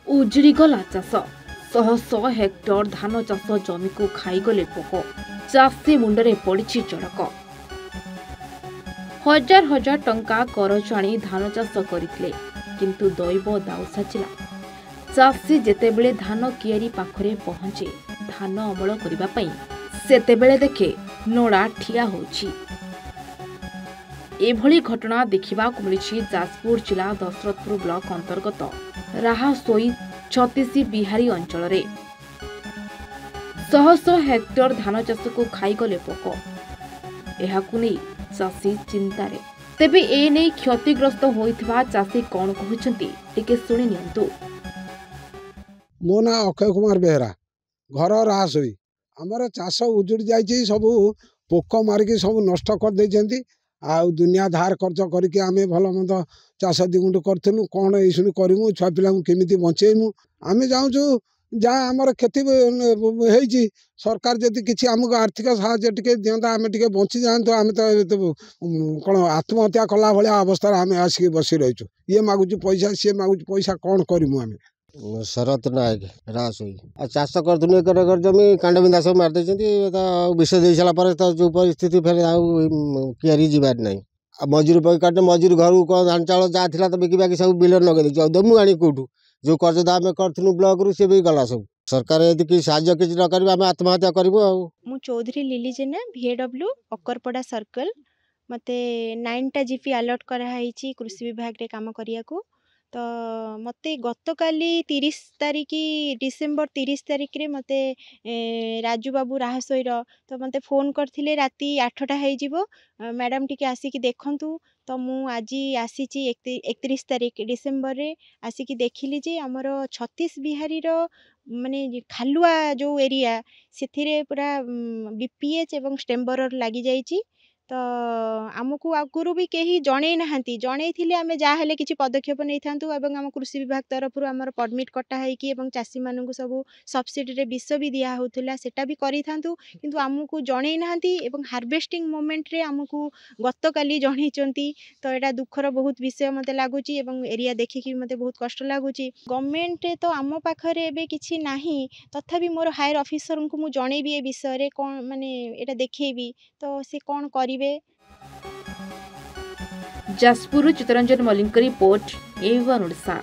उजड़ी गला चाष शह शह हेक्टर धान चाष जमी को खाईगले पोक चाषी मुंडरे पड़ी चड़क हजार हजार टंका करज आनी धान चाष करथिले किंतु दैव दाउ साचिला चाषी जेतेबेले धान कियारी पाखरे पहुंचे धान अमल करिबा पई सेतेबेले देखे नोड़ा ठिया होछि। एभली घटना देखा मिली जाजपुर जिला दशरथपुर ब्लॉक अंतर्गत राहासोई छत्तीसी बिहारी अंचल रे शह शह हेक्टर धान चाष को खाईगले पोक एहाकु नै चाषी चिंतारे। तेबे ए नै क्षतिग्रस्त होइथिबा चाषी कोन कहउछंती टिके सुनि नियंतु। मो ना अक्षय कुमार बेहरा घर राहासोई हमर चाष उजुड़ जाइछि सब पोक मारिकी सब नष्ट कर दैछंती आ दुनिया धार खर्च करके आमे भल मंद चाष दिगुंड करथुनु कौन एसुनी करिमु छुआ पिला केमिति बंचेइमु आमे जाउछु जा हमर खेती हेइछि सरकार जदि किछि हमको आर्थिक सहायता टिके दियंता आमे टिके बंची जांतो आमे तो कोन आत्महत्या कला भलिया अवस्था आमे आसी बसी रहिछु ये मागुछु पैसा से मागुछु पैसा कौन करिमु आमे। शरत नायक राहासोई चाष कर एकर एकर जमी कांड बिंदा सब मार देछंती विष दे साला पर जो परिस्थिति फेर कियारी जीवार नहीं मजूरी पैसा काटे मजूरी घर को धान चाउल जा थिला तो बिकी बाकी सब बिल नगे दे दमु आनी कोठू जो कर्ज आम करूँ ब्लॉक रु सी भी गला सब सरकार यदि साहाय्य किसी न कर आत्महत्या करूँ। मु चौधरी लिली जेना VAW अकरपड़ा सर्कल मते 9टा जीपी अलर्ट कराई कृषि विभाग रे काम करिया को तो मते गत काली 30 तारिख डिसेम्बर 30 तारिख रे मते राजू बाबू राहासोईर तो मते फोन करथिले राती 8टा हे जिवो मैडम टिके आसिकी देखंतु तो मु आज आसी 31 तारिख डिसेम्बर रे आसिकी देखिली जे हमर छत्तीस बिहारी रो माने खालुआ जो एरिया सेथिरे पूरा बीपीएच एवं स्टेम्बरर लागि जाईची तो आमको आगुरी भी कहीं जणे नहांती जणे थिले आमे जा हेले किछि पदक्षेप नै थांतु एवं आम कृषि विभाग तरफ आमर परमिट कटा हैकी एवं चासी मानकु सब सब्सिडी रे विष भी दिया होतला सेटा भी करि थांतु किंतु आमको जणे नहांती एवं हार्वेस्टिंग मोमेंट रे आमको गत काली जणैचंती तो एटा दुखर बहुत विषय मते लागुची एवं एरिया देखिकी मते बहुत कष्ट लागुची। गवर्नमेंट तो आम पाखरे एबे किछि नाही तथापि मोर हायर ऑफिसर को मु जणेबी ए विषय रे कोन माने एटा देखैबी तो से कोन करिवे। जाजपुर चितरंजन मलिक रिपोर्ट एवन ओडिशा।